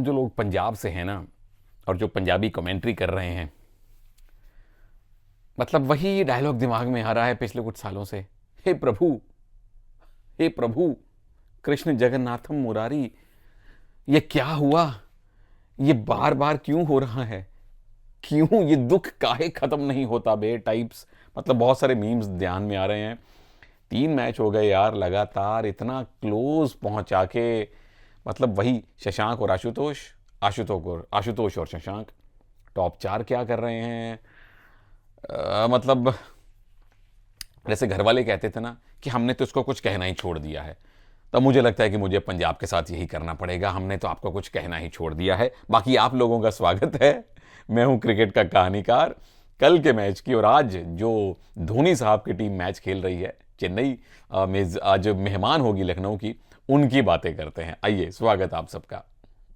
हम जो लोग पंजाब से हैं ना, और जो पंजाबी कमेंट्री कर रहे हैं, मतलब वही डायलॉग दिमाग में आ रहा है पिछले कुछ सालों से। हे प्रभु, हे प्रभु, कृष्ण जगन्नाथम मुरारी, ये क्या हुआ? ये बार बार क्यों हो रहा है? क्यों ये दुख काहे खत्म नहीं होता बे टाइप्स। मतलब बहुत सारे मीम्स ध्यान में आ रहे हैं। 3 मैच हो गए यार लगातार, इतना क्लोज पहुंचा के। मतलब वही शशांक और आशुतोष और शशांक टॉप 4 क्या कर रहे हैं। मतलब जैसे घर वाले कहते थे ना कि हमने तो इसको कुछ कहना ही छोड़ दिया है, तब मुझे लगता है कि मुझे पंजाब के साथ यही करना पड़ेगा। हमने तो आपको कुछ कहना ही छोड़ दिया है। बाकी आप लोगों का स्वागत है। मैं हूं क्रिकेट का कहानीकार। कल के मैच की और आज जो धोनी साहब की टीम मैच खेल रही है चेन्नई में, आज मेहमान होगी लखनऊ की, उनकी बातें करते हैं। आइए, स्वागत आप सबका।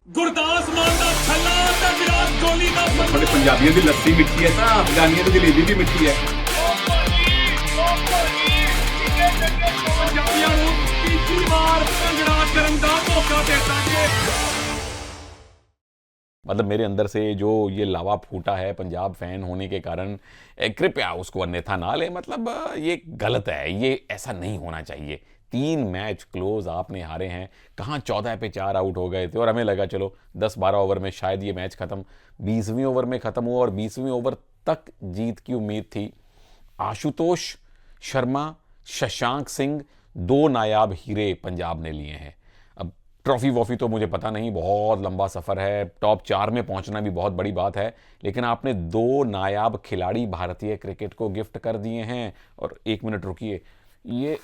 गुरदास मान दा छल्ला ते विराट कोहली दा थोड़े पंजाबियों की लस्सी मिठी है ना, अफगानियों की जलेबी भी मिठी है। पंजाबियों ਨੂੰ ਤੀਜੀ ਵਾਰ ਭੰਗੜਾ ਕਰਨ ਦਾ ਮੌਕਾ ਦਿੱਤਾ ਗਿਆ। मतलब मेरे अंदर से जो ये लावा फूटा है पंजाब फैन होने के कारण, कृपया उसको अन्यथा ना ले। मतलब ये गलत है, ये ऐसा नहीं होना चाहिए। 3 मैच क्लोज आपने हारे हैं। कहाँ 14 पे 4 आउट हो गए थे और हमें लगा चलो 10-12 ओवर में शायद ये मैच खत्म। 20वीं ओवर में खत्म हुआ और 20वीं ओवर तक जीत की उम्मीद थी। आशुतोष शर्मा, शशांक सिंह, 2 नायाब हीरे पंजाब ने लिए हैं। अब ट्रॉफी वॉफी तो मुझे पता नहीं, बहुत लंबा सफ़र है। टॉप 4 में पहुंचना भी बहुत बड़ी बात है, लेकिन आपने 2 नायाब खिलाड़ी भारतीय क्रिकेट को गिफ्ट कर दिए हैं। और 1 मिनट रुकिए, ये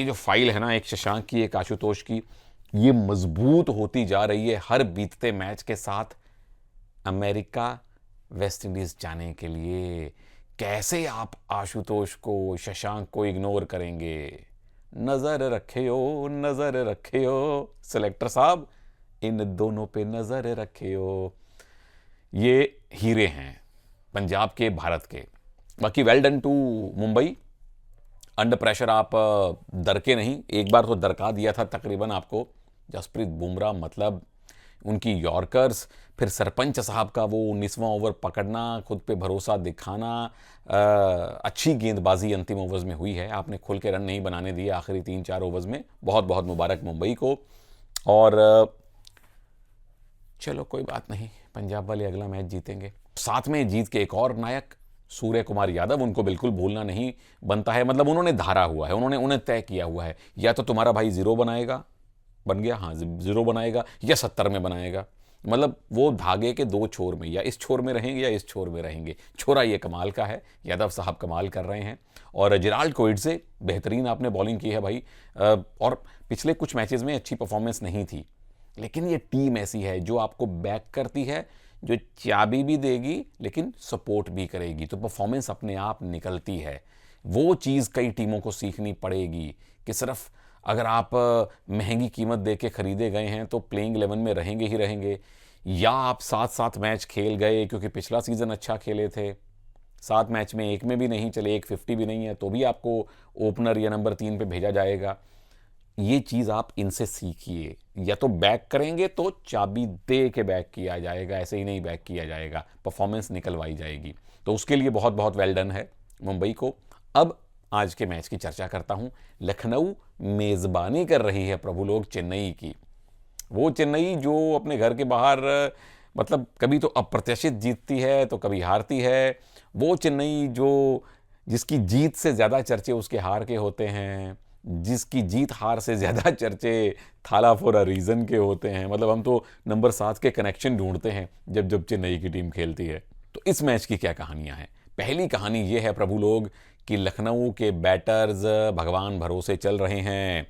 जो फाइल है ना, एक शशांक की, एक आशुतोष की, ये मजबूत होती जा रही है हर बीतते मैच के साथ। अमेरिका, वेस्ट इंडीज जाने के लिए कैसे आप आशुतोष को, शशांक को इग्नोर करेंगे? नजर रखियो, नजर रखियो सेलेक्टर साहब, इन दोनों पे नजर रखियो। ये हीरे हैं पंजाब के, भारत के। बाकी well done to Mumbai. Under pressure आप दरके नहीं, एक बार तो दरका दिया था तकरीबन आपको जसप्रीत बुमराह। मतलब उनकी यॉर्कर्स, फिर सरपंच साहब का वो 19वां ओवर पकड़ना, खुद पे भरोसा दिखाना। अच्छी गेंदबाजी अंतिम ओवर्स में हुई है, आपने खुल के रन नहीं बनाने दिए आखिरी 3-4 ओवर्स में। बहुत बहुत मुबारक मुंबई को। और चलो कोई बात नहीं, पंजाब वाले अगला मैच जीतेंगे। साथ में जीत के एक और नायक सूर्य कुमार यादव, उनको बिल्कुल भूलना नहीं बनता है। मतलब उन्होंने धारा हुआ है, उन्हें तय किया हुआ है, या तो तुम्हारा भाई 0 बनाएगा, बन गया, हाँ 0 बनाएगा, या 70 में बनाएगा। मतलब वो धागे के 2 छोर में, या इस छोर में रहेंगे या इस छोर में रहेंगे। छोरा ये कमाल का है, यादव साहब कमाल कर रहे हैं। और जेराल्ड कोएट्ज़े, बेहतरीन आपने बॉलिंग की है भाई। और पिछले कुछ मैचेस में अच्छी परफॉर्मेंस नहीं थी, लेकिन ये टीम ऐसी है जो आपको बैक करती है, जो चाबी भी देगी लेकिन सपोर्ट भी करेगी, तो परफॉर्मेंस अपने आप निकलती है। वो चीज़ कई टीमों को सीखनी पड़ेगी कि सिर्फ अगर आप महंगी कीमत दे के खरीदे गए हैं तो प्लेइंग 11 में रहेंगे ही रहेंगे, या आप 7-7 मैच खेल गए क्योंकि पिछला सीज़न अच्छा खेले थे, 7 मैच में एक में भी नहीं चले, एक 50 भी नहीं है, तो भी आपको ओपनर या नंबर 3 पे भेजा जाएगा। ये चीज़ आप इनसे सीखिए। या तो बैक करेंगे तो चाबी दे के बैक किया जाएगा, ऐसे ही नहीं बैक किया जाएगा, परफॉर्मेंस निकलवाई जाएगी। तो उसके लिए बहुत बहुत वेल डन है मुंबई को। अब आज के मैच की चर्चा करता हूं। लखनऊ मेज़बानी कर रही है प्रभु लोग चेन्नई की। वो चेन्नई जो अपने घर के बाहर मतलब कभी तो अप्रत्याशित जीतती है तो कभी हारती है। वो चेन्नई जिसकी जीत से ज़्यादा चर्चे उसके हार के होते हैं, जिसकी जीत हार से ज़्यादा चर्चे थाला फॉर अ रीज़न के होते हैं। मतलब हम तो नंबर 7 के कनेक्शन ढूंढते हैं जब जब चेन्नई की टीम खेलती है। तो इस मैच की क्या कहानियां हैं? पहली कहानी ये है प्रभु लोग कि लखनऊ के बैटर्स भगवान भरोसे चल रहे हैं।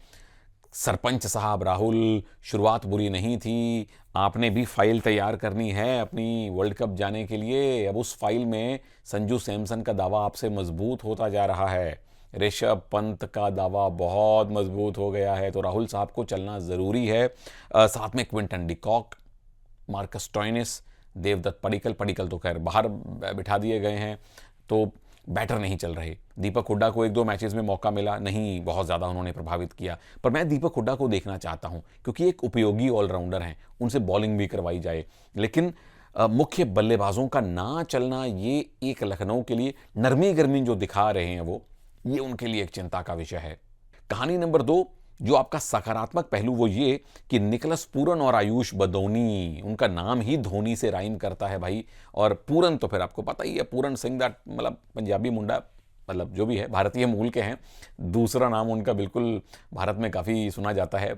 सरपंच साहब राहुल, शुरुआत बुरी नहीं थी, आपने भी फाइल तैयार करनी है अपनी वर्ल्ड कप जाने के लिए। अब उस फाइल में संजू सैमसन का दावा आपसे मजबूत होता जा रहा है, ऋषभ पंत का दावा बहुत मजबूत हो गया है, तो राहुल साहब को चलना ज़रूरी है। साथ में Quinton de Kock, Marcus Stoinis, Devdutt Padikkal तो खैर बाहर बिठा दिए गए हैं। तो बैटर नहीं चल रहे। दीपक हुड्डा को 1-2 मैचेस में मौका मिला, नहीं बहुत ज़्यादा उन्होंने प्रभावित किया, पर मैं दीपक हुड्डा को देखना चाहता हूं क्योंकि एक उपयोगी ऑलराउंडर हैं, उनसे बॉलिंग भी करवाई जाए। लेकिन मुख्य बल्लेबाजों का ना चलना, ये एक लखनऊ के लिए नरमी गर्मी जो दिखा रहे हैं वो, ये उनके लिए एक चिंता का विषय है। कहानी नंबर 2, जो आपका सकारात्मक पहलू, वो ये कि निकलस पूरन और आयुष बदौनी, उनका नाम ही धोनी से राइम करता है भाई। और पूरन तो फिर आपको पता ही है, पूरन सिंह दैट मतलब पंजाबी मुंडा, मतलब जो भी है भारतीय मूल के हैं। दूसरा नाम उनका बिल्कुल भारत में काफ़ी सुना जाता है,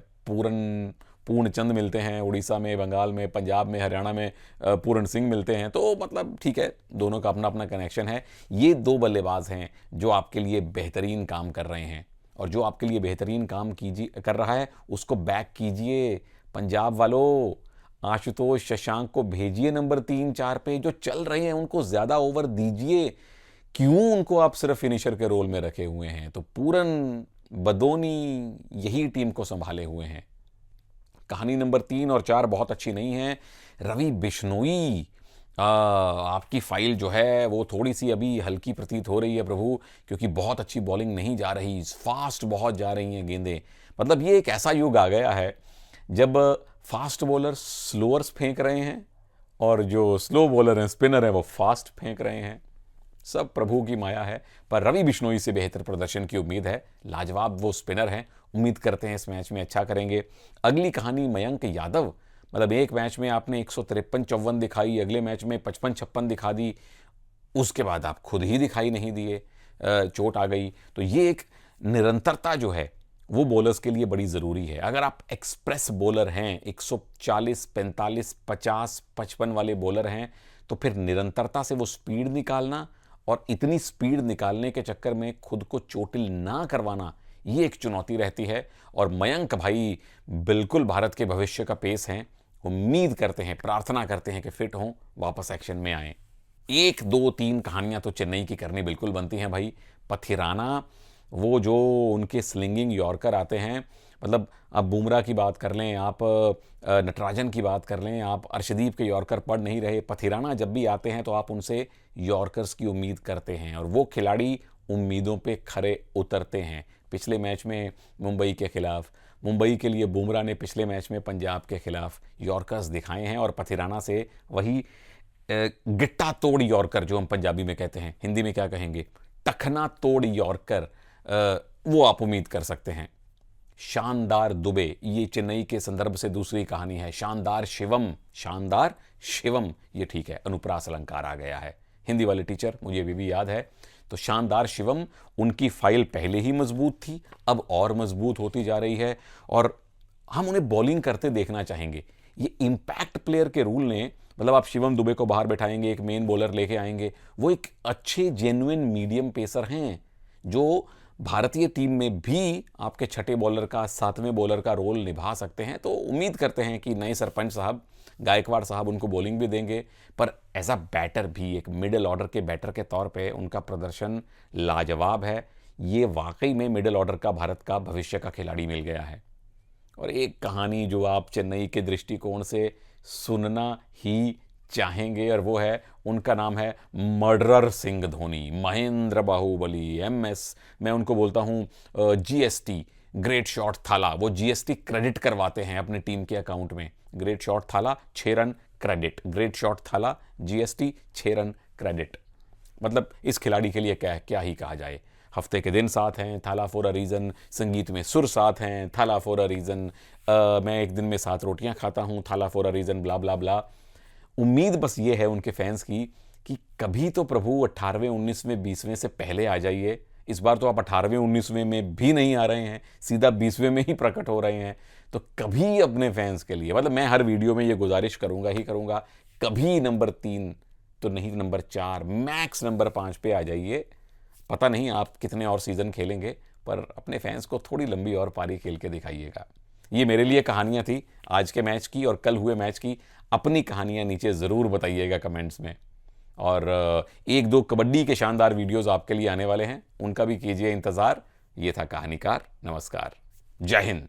पूर्णचंद मिलते हैं उड़ीसा में, बंगाल में, पंजाब में, हरियाणा में पूरन सिंह मिलते हैं। तो मतलब ठीक है, दोनों का अपना अपना कनेक्शन है। ये 2 बल्लेबाज हैं जो आपके लिए बेहतरीन काम कर रहे हैं, और जो आपके लिए बेहतरीन काम कर रहा है उसको बैक कीजिए। पंजाब वालों, आशुतोष शशांक को भेजिए नंबर 3-4 पे, जो चल रहे हैं उनको ज़्यादा ओवर दीजिए। क्यों उनको आप सिर्फ फिनिशर के रोल में रखे हुए हैं? तो पूरन, बदौनी यही टीम को संभाले हुए हैं। कहानी नंबर 3 और 4 बहुत अच्छी नहीं है। रवि बिश्नोई, आपकी फाइल जो है वो थोड़ी सी अभी हल्की प्रतीत हो रही है प्रभु, क्योंकि बहुत अच्छी बॉलिंग नहीं जा रही, फास्ट बहुत जा रही हैं गेंदें। मतलब ये एक ऐसा युग आ गया है जब फास्ट बॉलर स्लोअर्स फेंक रहे हैं और जो स्लो बॉलर हैं, स्पिनर हैं, वो फास्ट फेंक रहे हैं। सब प्रभु की माया है, पर रवि बिश्नोई से बेहतर प्रदर्शन की उम्मीद है। लाजवाब वो स्पिनर हैं, उम्मीद करते हैं इस मैच में अच्छा करेंगे। अगली कहानी मयंक यादव, मतलब एक मैच में आपने 153-54 दिखाई, अगले मैच में 55-56 दिखा दी, उसके बाद आप खुद ही दिखाई नहीं दिए, चोट आ गई। तो ये एक निरंतरता जो है वो बॉलर्स के लिए बड़ी ज़रूरी है। अगर आप एक्सप्रेस बॉलर हैं, 140, 45, 50, 55 वाले बॉलर हैं, तो फिर निरंतरता से वो स्पीड निकालना और इतनी स्पीड निकालने के चक्कर में खुद को चोटिल ना करवाना, ये एक चुनौती रहती है। और मयंक भाई बिल्कुल भारत के भविष्य का पेस हैं। उम्मीद करते हैं, प्रार्थना करते हैं कि फिट हों, वापस एक्शन में आएँ। 1, 2, 3 कहानियां तो चेन्नई की करनी बिल्कुल बनती हैं भाई। पथिराना, वो जो उनके स्लिंगिंग यॉर्कर आते हैं, मतलब आप बुमराह की बात कर लें, आप नटराजन की बात कर लें, आप अर्शदीप के यॉर्कर पढ़ नहीं रहे, पथिराना जब भी आते हैं तो आप उनसे यॉर्कर्स की उम्मीद करते हैं, और वो खिलाड़ी उम्मीदों पे खरे उतरते हैं। पिछले मैच में मुंबई के खिलाफ, मुंबई के लिए बुमराह ने पिछले मैच में पंजाब के खिलाफ यॉर्कर्स दिखाए हैं, और पथिराना से वही गिट्टा तोड़ यॉर्कर, जो हम पंजाबी में कहते हैं, हिंदी में क्या कहेंगे, टखना तोड़ यॉर्कर, वो आप उम्मीद कर सकते हैं। शानदार दुबे, ये चेन्नई के संदर्भ से दूसरी कहानी है। शानदार शिवम, शानदार शिवम, ये ठीक है, अनुप्रास अलंकार आ गया है, हिंदी वाले टीचर, मुझे अभी भी याद है। तो शानदार शिवम, उनकी फाइल पहले ही मजबूत थी, अब और मजबूत होती जा रही है, और हम उन्हें बॉलिंग करते देखना चाहेंगे। ये इंपैक्ट प्लेयर के रूल ने, मतलब आप शिवम दुबे को बाहर बैठाएंगे, एक मेन बॉलर लेके आएंगे, वो एक अच्छे जेन्युइन मीडियम पेसर हैं जो भारतीय टीम में भी आपके छठे बॉलर का, 7वें बॉलर का रोल निभा सकते हैं। तो उम्मीद करते हैं कि नए सरपंच साहब, गायकवाड़ साहब, उनको बॉलिंग भी देंगे, पर एज अ बैटर भी, एक मिडिल ऑर्डर के बैटर के तौर पे उनका प्रदर्शन लाजवाब है। ये वाकई में मिडिल ऑर्डर का भारत का भविष्य का खिलाड़ी मिल गया है। और एक कहानी जो आप चेन्नई के दृष्टिकोण से सुनना ही चाहेंगे, और वो है, उनका नाम है मर्डरर सिंह धोनी, महेंद्र बाहुबली, MS, मैं उनको बोलता हूँ GST, ग्रेट शॉट थाला। वो GST क्रेडिट करवाते हैं अपनी टीम के अकाउंट में। ग्रेट शॉट थाला 6 रन क्रेडिट, ग्रेट शॉट थाला GST 6 रन क्रेडिट। मतलब इस खिलाड़ी के लिए क्या ही कहा जाए। हफ्ते के दिन साथ हैं, थाला फॉर अ रीज़न, संगीत में सुर साथ हैं, थाला फॉर अ रीज़न, मैं एक दिन में 7 रोटियां खाता हूं, थाला फॉर अ रीज़न, ब्ला ब्ला ब्ला। उम्मीद बस ये है उनके फैंस की कि कभी तो प्रभु 18वें, 19वें, 20वें से पहले आ जाइए। इस बार तो आप 18वें, 19वें में भी नहीं आ रहे हैं, सीधा 20वें में ही प्रकट हो रहे हैं। तो कभी अपने फैंस के लिए, मतलब मैं हर वीडियो में ये गुजारिश करूंगा ही करूंगा, कभी नंबर 3 तो नहीं, नंबर 4, मैक्स नंबर 5 पे आ जाइए। पता नहीं आप कितने और सीज़न खेलेंगे, पर अपने फैंस को थोड़ी लंबी और पारी खेल के दिखाइएगा। ये मेरे लिए कहानियां थी आज के मैच की और कल हुए मैच की। अपनी कहानियां नीचे ज़रूर बताइएगा कमेंट्स में, और 1-2 कबड्डी के शानदार वीडियोस आपके लिए आने वाले हैं, उनका भी कीजिए इंतज़ार। ये था कहानीकार, नमस्कार, जय हिंद।